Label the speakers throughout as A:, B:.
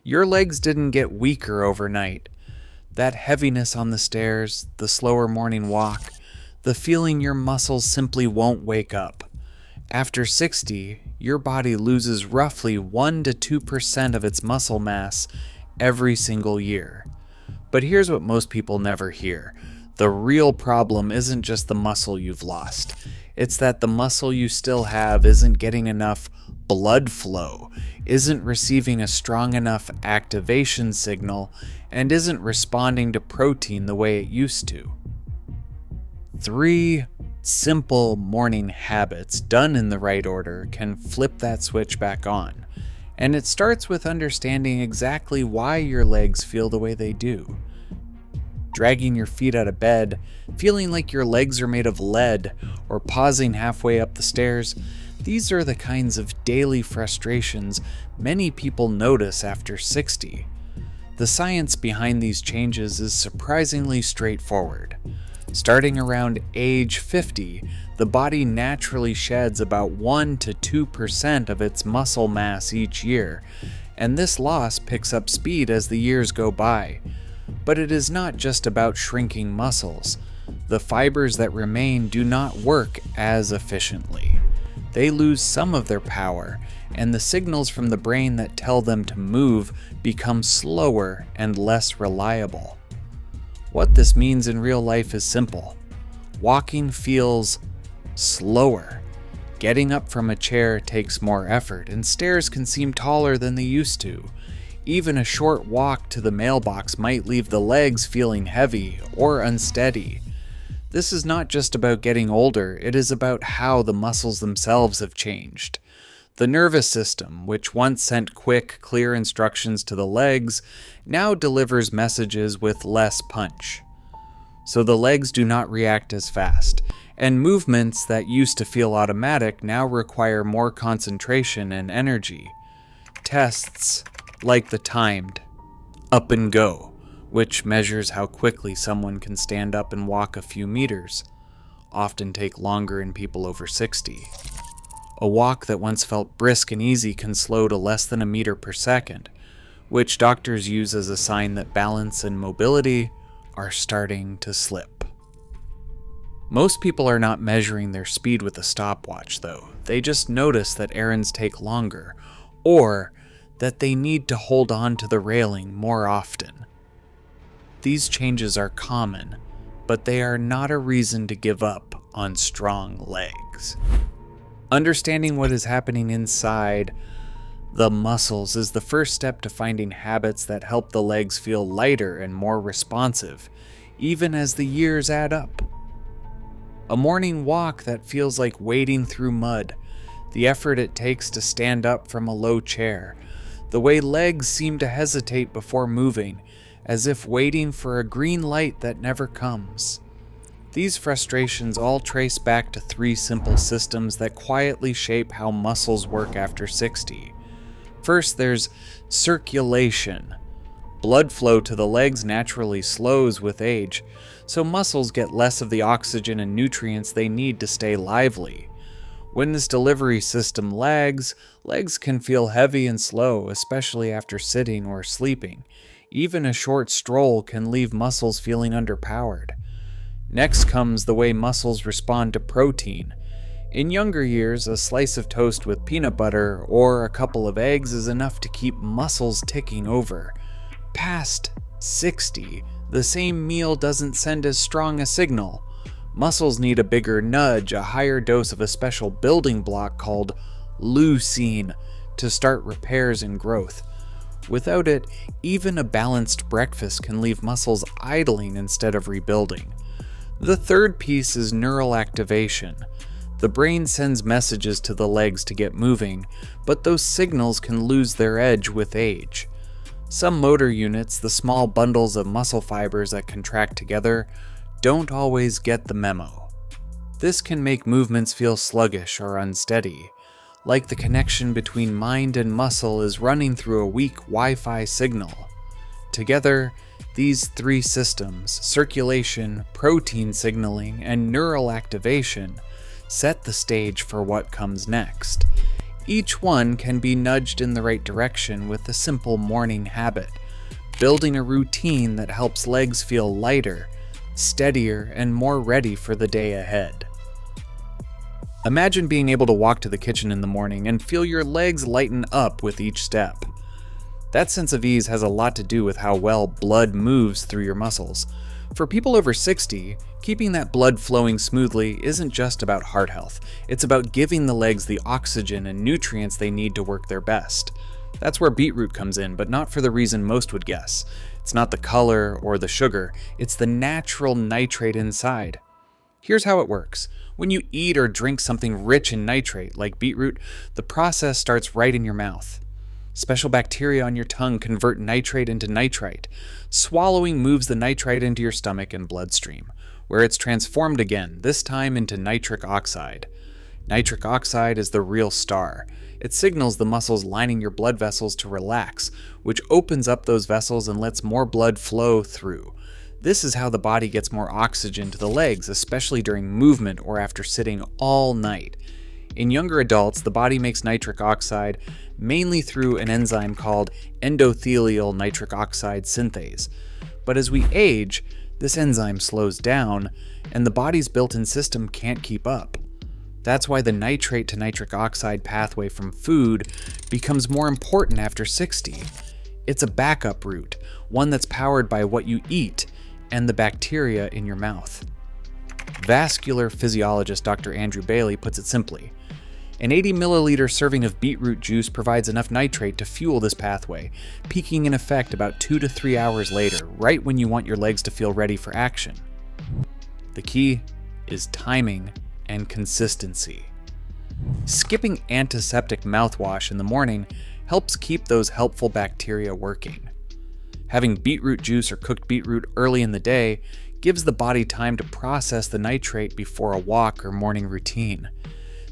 A: Your legs didn't get weaker overnight. That heaviness on the stairs, the slower morning walk, the feeling your muscles simply won't wake up. After 60, your body loses roughly 1 to 2% of its muscle mass every single year. But here's what most people never hear. The real problem isn't just the muscle you've lost. It's that the muscle you still have isn't getting enough blood flow, isn't receiving a strong enough activation signal, and isn't responding to protein the way it used to. 3 simple morning habits done in the right order can flip that switch back on. And it starts with understanding exactly why your legs feel the way they do. Dragging your feet out of bed, feeling like your legs are made of lead, or pausing halfway up the stairs, these are the kinds of daily frustrations many people notice after 60. The science behind these changes is surprisingly straightforward. Starting around age 50, the body naturally sheds about 1 to 2% of its muscle mass each year, and this loss picks up speed as the years go by. But it is not just about shrinking muscles. The fibers that remain do not work as efficiently. They lose some of their power, and the signals from the brain that tell them to move become slower and less reliable. What this means in real life is simple. Walking feels slower. Getting up from a chair takes more effort, and stairs can seem taller than they used to. Even a short walk to the mailbox might leave the legs feeling heavy or unsteady. This is not just about getting older, it is about how the muscles themselves have changed. The nervous system, which once sent quick, clear instructions to the legs, now delivers messages with less punch. So the legs do not react as fast, and movements that used to feel automatic now require more concentration and energy. Tests like the timed up and go, which measures how quickly someone can stand up and walk a few meters, often take longer in people over 60. A walk that once felt brisk and easy can slow to less than a meter per second, which doctors use as a sign that balance and mobility are starting to slip. Most people are not measuring their speed with a stopwatch, though. They just notice that errands take longer, or that they need to hold on to the railing more often. These changes are common, but they are not a reason to give up on strong legs. Understanding what is happening inside the muscles is the first step to finding habits that help the legs feel lighter and more responsive, even as the years add up. A morning walk that feels like wading through mud, the effort it takes to stand up from a low chair, the way legs seem to hesitate before moving, as if waiting for a green light that never comes. These frustrations all trace back to 3 simple systems that quietly shape how muscles work after 60. First, there's circulation. Blood flow to the legs naturally slows with age, so muscles get less of the oxygen and nutrients they need to stay lively. When this delivery system lags, legs can feel heavy and slow, especially after sitting or sleeping. Even a short stroll can leave muscles feeling underpowered. Next comes the way muscles respond to protein. In younger years, a slice of toast with peanut butter or a couple of eggs is enough to keep muscles ticking over. Past 60, the same meal doesn't send as strong a signal. Muscles need a bigger nudge, a higher dose of a special building block called Leucine to start repairs and growth. Without it, even a balanced breakfast can leave muscles idling instead of rebuilding. The third piece is neural activation. The brain sends messages to the legs to get moving, but those signals can lose their edge with age. Some motor units, the small bundles of muscle fibers that contract together, don't always get the memo. This can make movements feel sluggish or unsteady, like the connection between mind and muscle is running through a weak Wi-Fi signal. Together, these 3 systems, circulation, protein signaling, and neural activation, set the stage for what comes next. Each one can be nudged in the right direction with a simple morning habit, building a routine that helps legs feel lighter, steadier, and more ready for the day ahead. Imagine being able to walk to the kitchen in the morning and feel your legs lighten up with each step. That sense of ease has a lot to do with how well blood moves through your muscles. For people over 60, keeping that blood flowing smoothly isn't just about heart health. It's about giving the legs the oxygen and nutrients they need to work their best. That's where beetroot comes in, but not for the reason most would guess. It's not the color or the sugar, it's the natural nitrate inside. Here's how it works. When you eat or drink something rich in nitrate, like beetroot, the process starts right in your mouth. Special bacteria on your tongue convert nitrate into nitrite. Swallowing moves the nitrite into your stomach and bloodstream, where it's transformed again, this time into nitric oxide. Nitric oxide is the real star. It signals the muscles lining your blood vessels to relax, which opens up those vessels and lets more blood flow through. This is how the body gets more oxygen to the legs, especially during movement or after sitting all night. In younger adults, the body makes nitric oxide mainly through an enzyme called endothelial nitric oxide synthase. But as we age, this enzyme slows down, and the body's built-in system can't keep up. That's why the nitrate to nitric oxide pathway from food becomes more important after 60. It's a backup route, one that's powered by what you eat and the bacteria in your mouth. Vascular physiologist Dr. Andrew Bailey puts it simply. An 80 milliliter serving of beetroot juice provides enough nitrate to fuel this pathway, peaking in effect about 2 to 3 hours later, right when you want your legs to feel ready for action. The key is timing and consistency. Skipping antiseptic mouthwash in the morning helps keep those helpful bacteria working. Having beetroot juice or cooked beetroot early in the day gives the body time to process the nitrate before a walk or morning routine.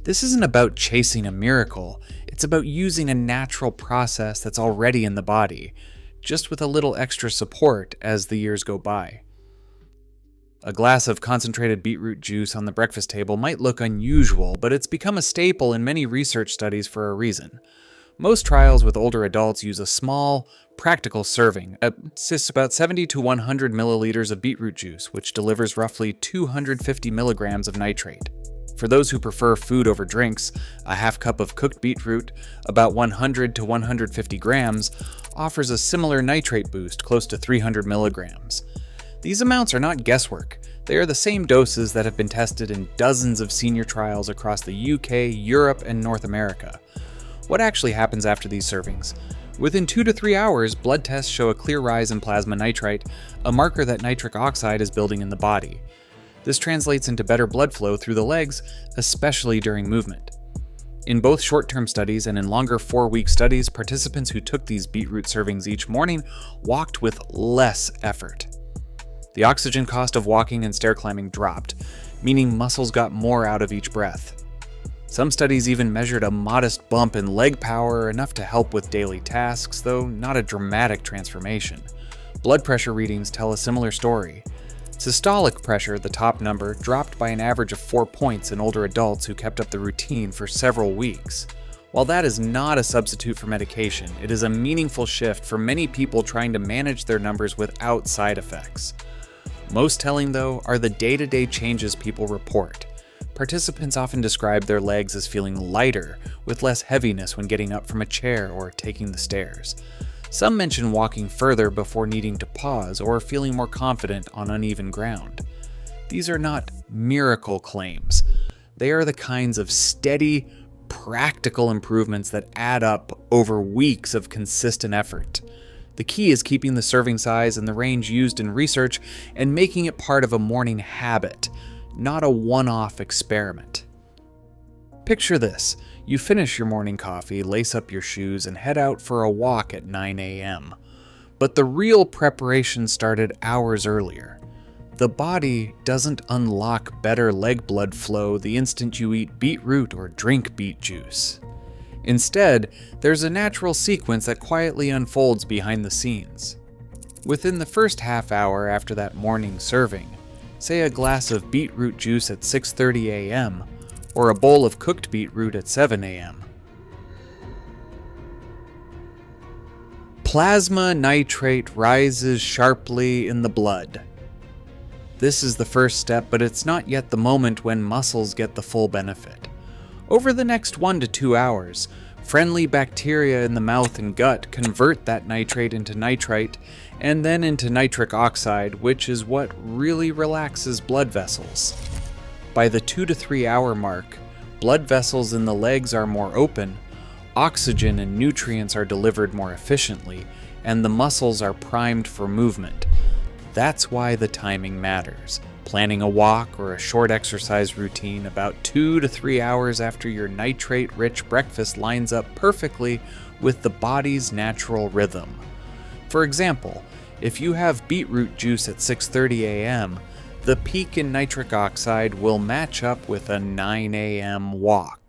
A: This isn't about chasing a miracle, it's about using a natural process that's already in the body, just with a little extra support as the years go by. A glass of concentrated beetroot juice on the breakfast table might look unusual, but it's become a staple in many research studies for a reason. Most trials with older adults use a small, practical serving. It consists about 70 to 100 milliliters of beetroot juice, which delivers roughly 250 milligrams of nitrate. For those who prefer food over drinks, a half cup of cooked beetroot, about 100 to 150 grams, offers a similar nitrate boost close to 300 milligrams. These amounts are not guesswork. They are the same doses that have been tested in dozens of senior trials across the UK, Europe, and North America. What actually happens after these servings? Within 2 to 3 hours, blood tests show a clear rise in plasma nitrite, a marker that nitric oxide is building in the body. This translates into better blood flow through the legs, especially during movement. In both short-term studies and in longer 4-week studies, participants who took these beetroot servings each morning walked with less effort. The oxygen cost of walking and stair climbing dropped, meaning muscles got more out of each breath. Some studies even measured a modest bump in leg power, enough to help with daily tasks, though not a dramatic transformation. Blood pressure readings tell a similar story. Systolic pressure, the top number, dropped by an average of 4 points in older adults who kept up the routine for several weeks. While that is not a substitute for medication, it is a meaningful shift for many people trying to manage their numbers without side effects. Most telling, though, are the day-to-day changes people report. Participants often describe their legs as feeling lighter, with less heaviness when getting up from a chair or taking the stairs. Some mention walking further before needing to pause or feeling more confident on uneven ground. These are not miracle claims. They are the kinds of steady, practical improvements that add up over weeks of consistent effort. The key is keeping the serving size and the range used in research and making it part of a morning habit, not a one-off experiment. Picture this. You finish your morning coffee, lace up your shoes, and head out for a walk at 9 a.m. But the real preparation started hours earlier. The body doesn't unlock better leg blood flow the instant you eat beetroot or drink beet juice. Instead, there's a natural sequence that quietly unfolds behind the scenes. Within the first half hour after that morning serving, say a glass of beetroot juice at 6:30 a.m., or a bowl of cooked beetroot at 7 a.m., Plasma nitrate rises sharply in the blood. This is the first step, but it's not yet the moment when muscles get the full benefit. Over the next 1 to 2 hours, friendly bacteria in the mouth and gut convert that nitrate into nitrite and then into nitric oxide, which is what really relaxes blood vessels. By the 2 to 3 hour mark, blood vessels in the legs are more open, oxygen and nutrients are delivered more efficiently, and the muscles are primed for movement. That's why the timing matters. Planning a walk or a short exercise routine about 2 to 3 hours after your nitrate-rich breakfast lines up perfectly with the body's natural rhythm. For example, if you have beetroot juice at 6:30 a.m., the peak in nitric oxide will match up with a 9 a.m. walk.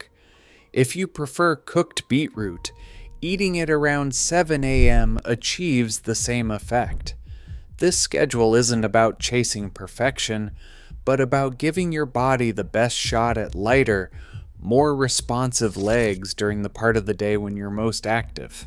A: If you prefer cooked beetroot, eating it around 7 a.m. achieves the same effect. This schedule isn't about chasing perfection, but about giving your body the best shot at lighter, more responsive legs during the part of the day when you're most active.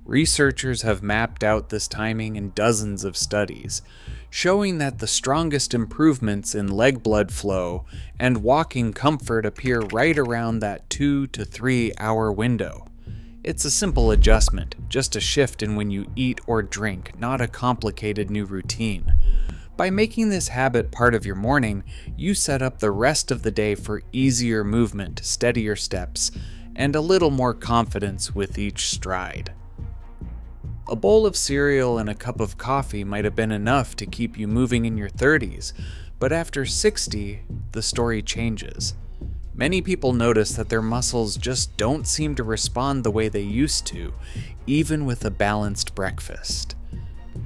A: Researchers have mapped out this timing in dozens of studies, showing that the strongest improvements in leg blood flow and walking comfort appear right around that 2 to 3 hour window. It's a simple adjustment, just a shift in when you eat or drink, not a complicated new routine. By making this habit part of your morning, you set up the rest of the day for easier movement, steadier steps, and a little more confidence with each stride. A bowl of cereal and a cup of coffee might have been enough to keep you moving in your 30s, but after 60, the story changes. Many people notice that their muscles just don't seem to respond the way they used to, even with a balanced breakfast.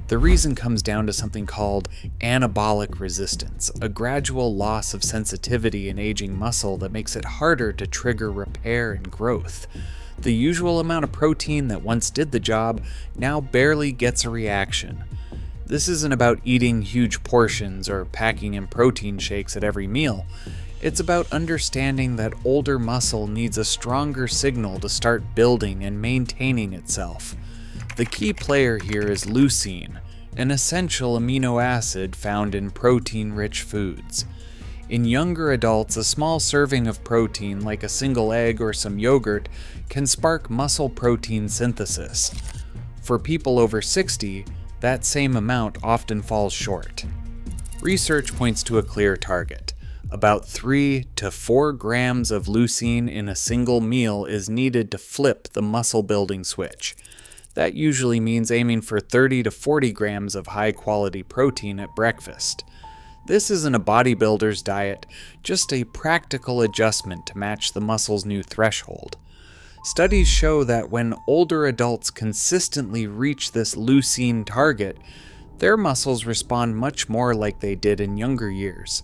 A: The reason comes down to something called anabolic resistance, a gradual loss of sensitivity in aging muscle that makes it harder to trigger repair and growth. The usual amount of protein that once did the job now barely gets a reaction. This isn't about eating huge portions or packing in protein shakes at every meal. It's about understanding that older muscle needs a stronger signal to start building and maintaining itself. The key player here is leucine, an essential amino acid found in protein-rich foods. In younger adults, a small serving of protein, like a single egg or some yogurt, can spark muscle protein synthesis. For people over 60, that same amount often falls short. Research points to a clear target. About 3 to 4 grams of leucine in a single meal is needed to flip the muscle building switch. That usually means aiming for 30 to 40 grams of high-quality protein at breakfast. This isn't a bodybuilder's diet, just a practical adjustment to match the muscle's new threshold. Studies show that when older adults consistently reach this leucine target, their muscles respond much more like they did in younger years.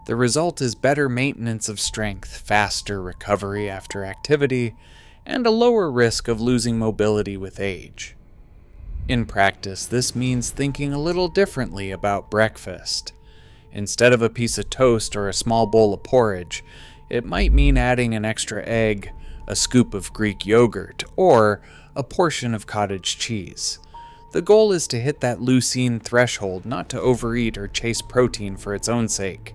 A: The result is better maintenance of strength, faster recovery after activity, and a lower risk of losing mobility with age. In practice, this means thinking a little differently about breakfast. Instead of a piece of toast or a small bowl of porridge, it might mean adding an extra egg, a scoop of Greek yogurt, or a portion of cottage cheese. The goal is to hit that leucine threshold, not to overeat or chase protein for its own sake.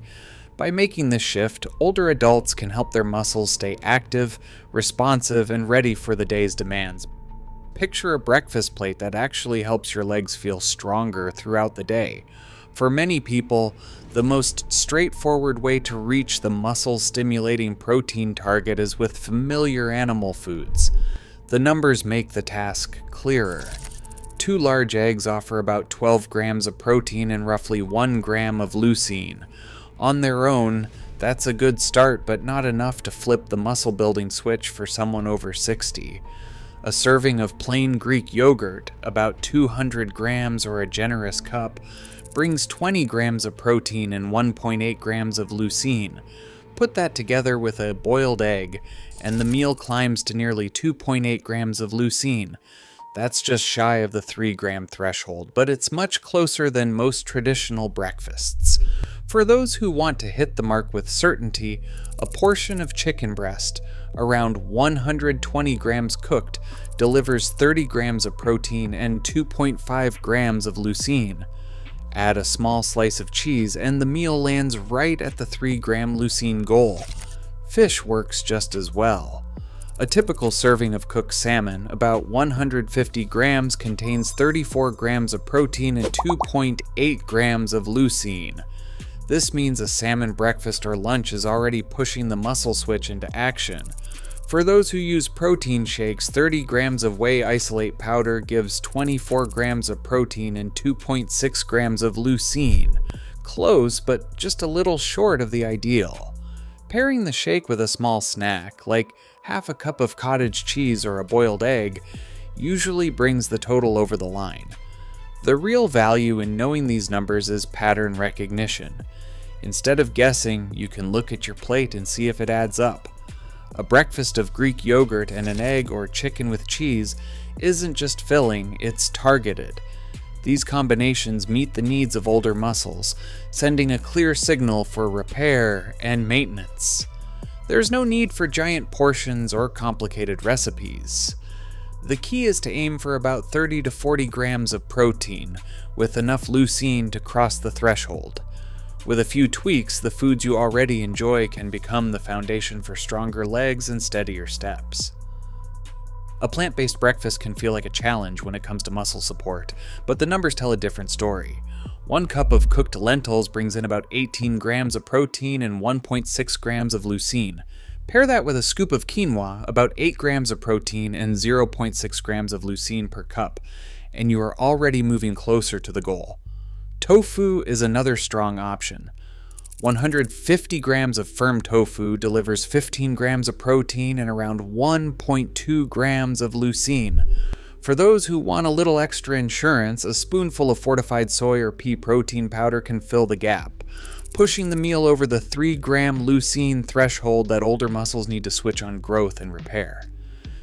A: By making this shift, older adults can help their muscles stay active, responsive, and ready for the day's demands. Picture a breakfast plate that actually helps your legs feel stronger throughout the day. For many people, the most straightforward way to reach the muscle-stimulating protein target is with familiar animal foods. The numbers make the task clearer. 2 large eggs offer about 12 grams of protein and roughly 1 gram of leucine. On their own, that's a good start, but not enough to flip the muscle-building switch for someone over 60. A serving of plain Greek yogurt, about 200 grams or a generous cup, brings 20 grams of protein and 1.8 grams of leucine. Put that together with a boiled egg, and the meal climbs to nearly 2.8 grams of leucine. That's just shy of the 3-gram threshold, but it's much closer than most traditional breakfasts. For those who want to hit the mark with certainty, A portion of chicken breast, around 120 grams cooked, delivers 30 grams of protein and 2.5 grams of leucine. Add a small slice of cheese and the meal lands right at the 3-gram leucine goal. Fish works just as well. A typical serving of cooked salmon, about 150 grams, contains 34 grams of protein and 2.8 grams of leucine. This means a salmon breakfast or lunch is already pushing the muscle switch into action. For those who use protein shakes, 30 grams of whey isolate powder gives 24 grams of protein and 2.6 grams of leucine. Close, but just a little short of the ideal. Pairing the shake with a small snack, like half a cup of cottage cheese or a boiled egg, usually brings the total over the line. The real value in knowing these numbers is pattern recognition. Instead of guessing, you can look at your plate and see if it adds up. A breakfast of Greek yogurt and an egg or chicken with cheese isn't just filling, it's targeted. These combinations meet the needs of older muscles, sending a clear signal for repair and maintenance. There's no need for giant portions or complicated recipes. The key is to aim for about 30 to 40 grams of protein, with enough leucine to cross the threshold. With a few tweaks, the foods you already enjoy can become the foundation for stronger legs and steadier steps. A plant-based breakfast can feel like a challenge when it comes to muscle support, but the numbers tell a different story. 1 cup of cooked lentils brings in about 18 grams of protein and 1.6 grams of leucine. Pair that with a scoop of quinoa, about 8 grams of protein and 0.6 grams of leucine per cup, and you are already moving closer to the goal. Tofu is another strong option. 150 grams of firm tofu delivers 15 grams of protein and around 1.2 grams of leucine. For those who want a little extra insurance, a spoonful of fortified soy or pea protein powder can fill the gap, pushing the meal over the 3-gram leucine threshold that older muscles need to switch on growth and repair.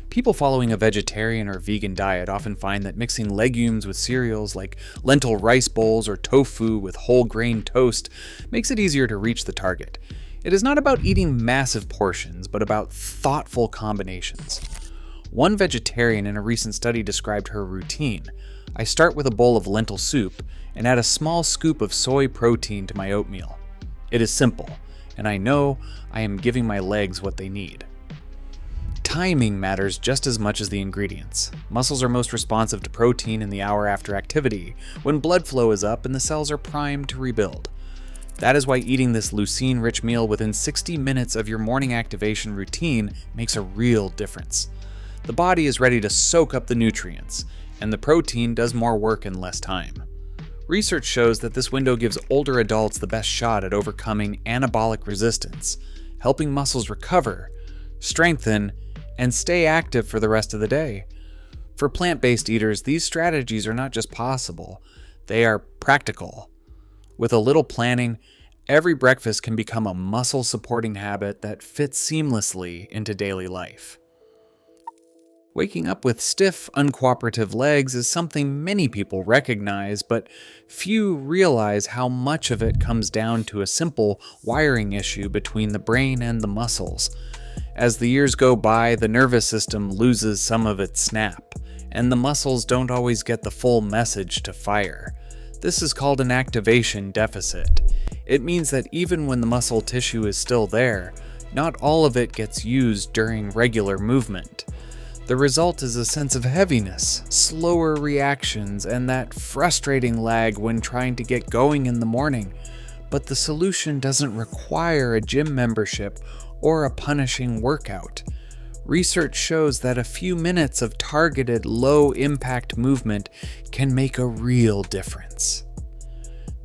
A: People following a vegetarian or vegan diet often find that mixing legumes with cereals like lentil rice bowls or tofu with whole grain toast makes it easier to reach the target. It is not about eating massive portions, but about thoughtful combinations. One vegetarian in a recent study described her routine. I start with a bowl of lentil soup and add a small scoop of soy protein to my oatmeal. It is simple, and I know I am giving my legs what they need. Timing matters just as much as the ingredients. Muscles are most responsive to protein in the hour after activity, when blood flow is up and the cells are primed to rebuild. That is why eating this leucine-rich meal within 60 minutes of your morning activation routine makes a real difference. The body is ready to soak up the nutrients, and the protein does more work in less time. Research shows that this window gives older adults the best shot at overcoming anabolic resistance, helping muscles recover, strengthen, and stay active for the rest of the day. For plant-based eaters, these strategies are not just possible, they are practical. With a little planning, every breakfast can become a muscle-supporting habit that fits seamlessly into daily life. Waking up with stiff, uncooperative legs is something many people recognize, but few realize how much of it comes down to a simple wiring issue between the brain and the muscles. As the years go by, the nervous system loses some of its snap, and the muscles don't always get the full message to fire. This is called an activation deficit. It means that even when the muscle tissue is still there, not all of it gets used during regular movement. The result is a sense of heaviness, slower reactions, and that frustrating lag when trying to get going in the morning. But the solution doesn't require a gym membership or a punishing workout. Research shows that a few minutes of targeted, low-impact movement can make a real difference.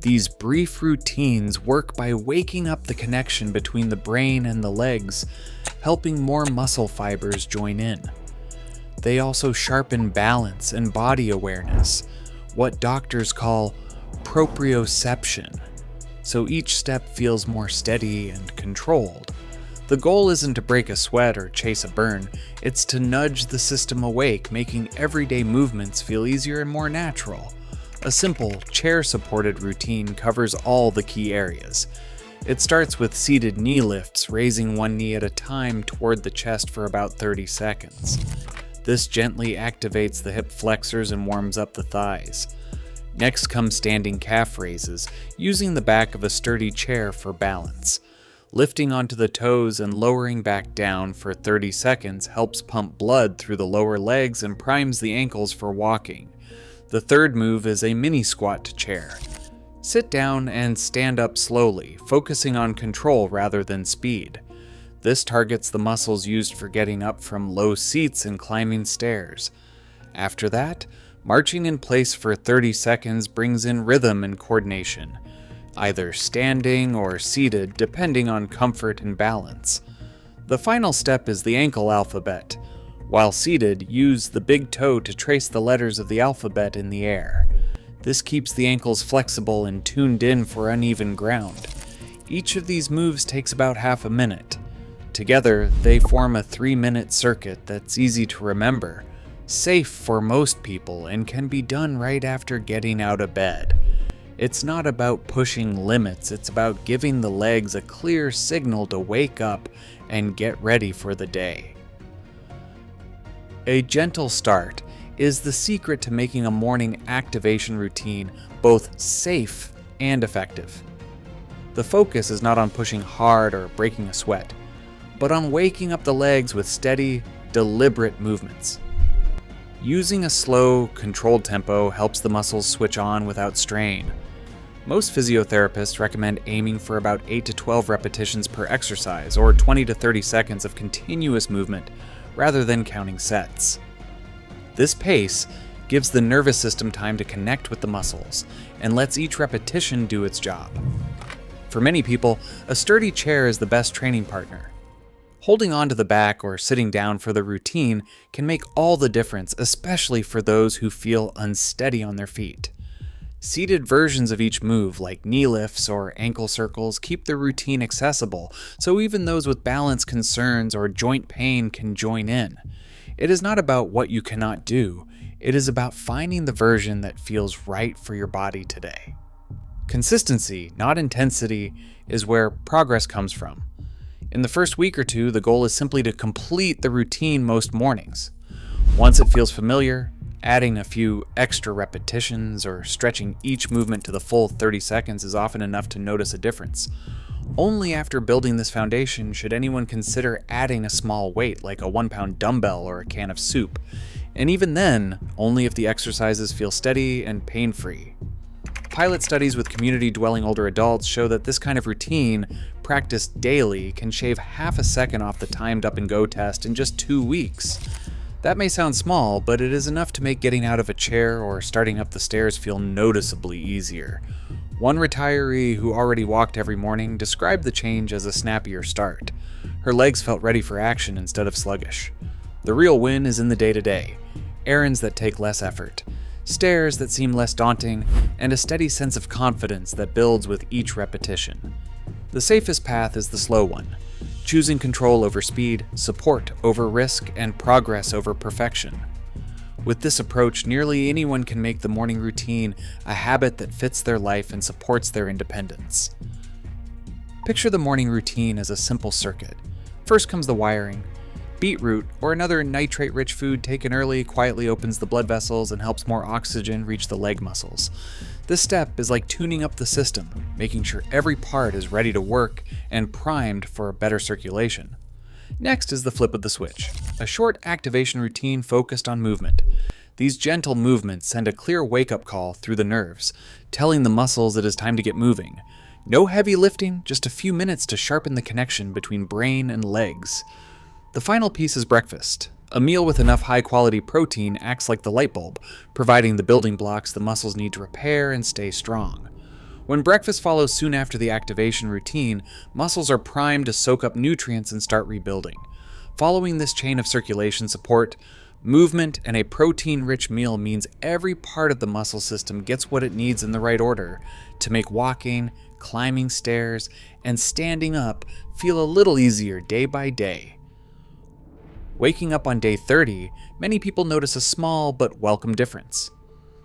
A: These brief routines work by waking up the connection between the brain and the legs, helping more muscle fibers join in. They also sharpen balance and body awareness, what doctors call proprioception, so each step feels more steady and controlled. The goal isn't to break a sweat or chase a burn, it's to nudge the system awake, making everyday movements feel easier and more natural. A simple, chair-supported routine covers all the key areas. It starts with seated knee lifts, raising one knee at a time toward the chest for about 30 seconds. This gently activates the hip flexors and warms up the thighs. Next comes standing calf raises, using the back of a sturdy chair for balance. Lifting onto the toes and lowering back down for 30 seconds helps pump blood through the lower legs and primes the ankles for walking. The third move is a mini squat chair. Sit down and stand up slowly, focusing on control rather than speed. This targets the muscles used for getting up from low seats and climbing stairs. After that, marching in place for 30 seconds brings in rhythm and coordination, either standing or seated depending on comfort and balance. The final step is the ankle alphabet. While seated, use the big toe to trace the letters of the alphabet in the air. This keeps the ankles flexible and tuned in for uneven ground. Each of these moves takes about half a minute. Together, they form a 3-minute circuit that's easy to remember, safe for most people, and can be done right after getting out of bed. It's not about pushing limits, it's about giving the legs a clear signal to wake up and get ready for the day. A gentle start is the secret to making a morning activation routine both safe and effective. The focus is not on pushing hard or breaking a sweat, but on waking up the legs with steady, deliberate movements. Using a slow, controlled tempo helps the muscles switch on without strain. Most physiotherapists recommend aiming for about 8 to 12 repetitions per exercise, or 20 to 30 seconds of continuous movement, rather than counting sets. This pace gives the nervous system time to connect with the muscles, and lets each repetition do its job. For many people, a sturdy chair is the best training partner. Holding on to the back or sitting down for the routine can make all the difference, especially for those who feel unsteady on their feet. Seated versions of each move, like knee lifts or ankle circles, keep the routine accessible, so even those with balance concerns or joint pain can join in. It is not about what you cannot do, it is about finding the version that feels right for your body today. Consistency, not intensity, is where progress comes from. In the first week or two, the goal is simply to complete the routine most mornings. Once it feels familiar, adding a few extra repetitions or stretching each movement to the full 30 seconds is often enough to notice a difference. Only after building this foundation should anyone consider adding a small weight like a 1-pound dumbbell or a can of soup, and even then, only if the exercises feel steady and pain-free. Pilot studies with community-dwelling older adults show that this kind of routine, practiced daily, can shave half a second off the timed up-and-go test in just 2 weeks. That may sound small, but it is enough to make getting out of a chair or starting up the stairs feel noticeably easier. One retiree who already walked every morning described the change as a snappier start. Her legs felt ready for action instead of sluggish. The real win is in the day-to-day. Errands that take less effort, stairs that seem less daunting, and a steady sense of confidence that builds with each repetition. The safest path is the slow one, choosing control over speed, support over risk, and progress over perfection. With this approach, nearly anyone can make the morning routine a habit that fits their life and supports their independence. Picture the morning routine as a simple circuit. First comes the wiring. Beetroot, or another nitrate-rich food taken early, quietly opens the blood vessels and helps more oxygen reach the leg muscles. This step is like tuning up the system, making sure every part is ready to work and primed for better circulation. Next is the flip of the switch, a short activation routine focused on movement. These gentle movements send a clear wake-up call through the nerves, telling the muscles it is time to get moving. No heavy lifting, just a few minutes to sharpen the connection between brain and legs. The final piece is breakfast. A meal with enough high-quality protein acts like the light bulb, providing the building blocks the muscles need to repair and stay strong. When breakfast follows soon after the activation routine, muscles are primed to soak up nutrients and start rebuilding. Following this chain of circulation support, movement and a protein-rich meal means every part of the muscle system gets what it needs in the right order to make walking, climbing stairs, and standing up feel a little easier day by day. Waking up on day 30, many people notice a small but welcome difference.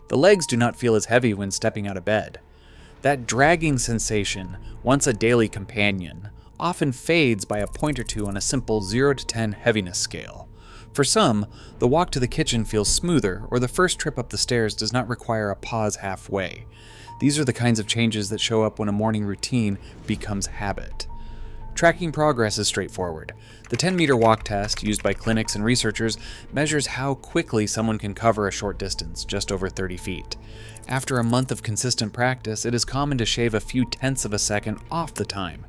A: The legs do not feel as heavy when stepping out of bed. That dragging sensation, once a daily companion, often fades by a point or two on a simple 0 to 10 heaviness scale. For some, the walk to the kitchen feels smoother, or the first trip up the stairs does not require a pause halfway. These are the kinds of changes that show up when a morning routine becomes habit. Tracking progress is straightforward. The 10-meter walk test, used by clinics and researchers, measures how quickly someone can cover a short distance, just over 30 feet. After a month of consistent practice, it is common to shave a few tenths of a second off the time,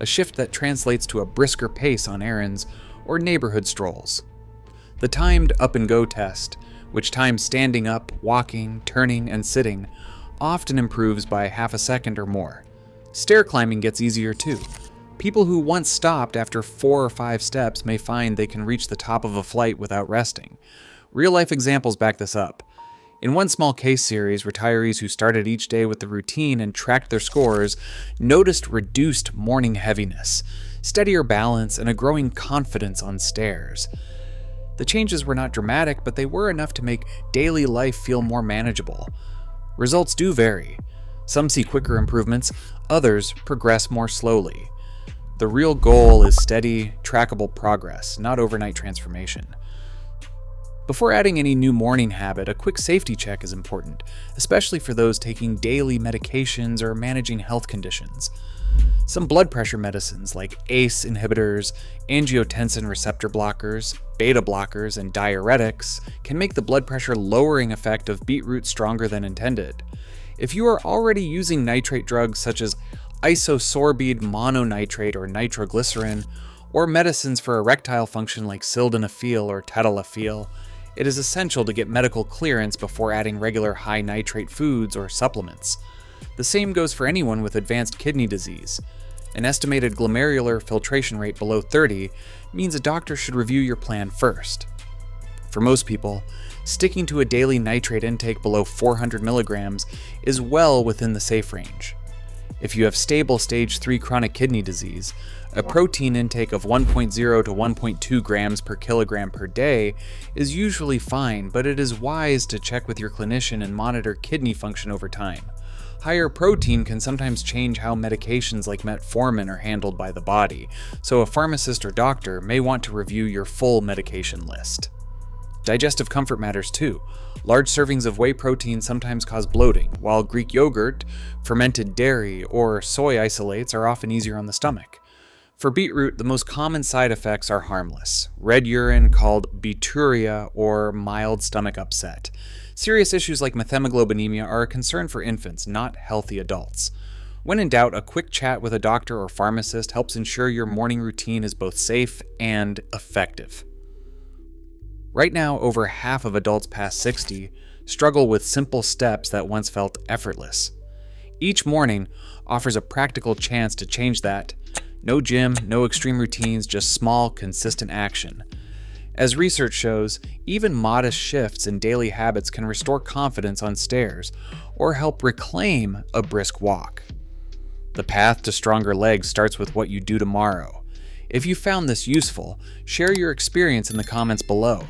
A: a shift that translates to a brisker pace on errands or neighborhood strolls. The timed up-and-go test, which times standing up, walking, turning, and sitting, often improves by half a second or more. Stair climbing gets easier too. People who once stopped after 4 or 5 steps may find they can reach the top of a flight without resting. Real-life examples back this up. In one small case series, retirees who started each day with the routine and tracked their scores noticed reduced morning heaviness, steadier balance, and a growing confidence on stairs. The changes were not dramatic, but they were enough to make daily life feel more manageable. Results do vary. Some see quicker improvements, others progress more slowly. The real goal is steady, trackable progress, not overnight transformation. Before adding any new morning habit, a quick safety check is important, especially for those taking daily medications or managing health conditions. Some blood pressure medicines like ACE inhibitors, angiotensin receptor blockers, beta blockers, and diuretics can make the blood pressure lowering effect of beetroot stronger than intended. If you are already using nitrate drugs such as isosorbide mononitrate or nitroglycerin, or medicines for erectile function like sildenafil or tadalafil, it is essential to get medical clearance before adding regular high nitrate foods or supplements. The same goes for anyone with advanced kidney disease. An estimated glomerular filtration rate below 30 means a doctor should review your plan first. For most people, sticking to a daily nitrate intake below 400 milligrams is well within the safe range. If you have stable stage 3 chronic kidney disease, a protein intake of 1.0 to 1.2 grams per kilogram per day is usually fine, but it is wise to check with your clinician and monitor kidney function over time. Higher protein can sometimes change how medications like metformin are handled by the body, so a pharmacist or doctor may want to review your full medication list. Digestive comfort matters too. Large servings of whey protein sometimes cause bloating, while Greek yogurt, fermented dairy, or soy isolates are often easier on the stomach. For beetroot, the most common side effects are harmless: red urine called beeturia or mild stomach upset. Serious issues like methemoglobinemia are a concern for infants, not healthy adults. When in doubt, a quick chat with a doctor or pharmacist helps ensure your morning routine is both safe and effective. Right now, over half of adults past 60 struggle with simple steps that once felt effortless. Each morning offers a practical chance to change that. No gym, no extreme routines, just small, consistent action. As research shows, even modest shifts in daily habits can restore confidence on stairs or help reclaim a brisk walk. The path to stronger legs starts with what you do tomorrow. If you found this useful, share your experience in the comments below.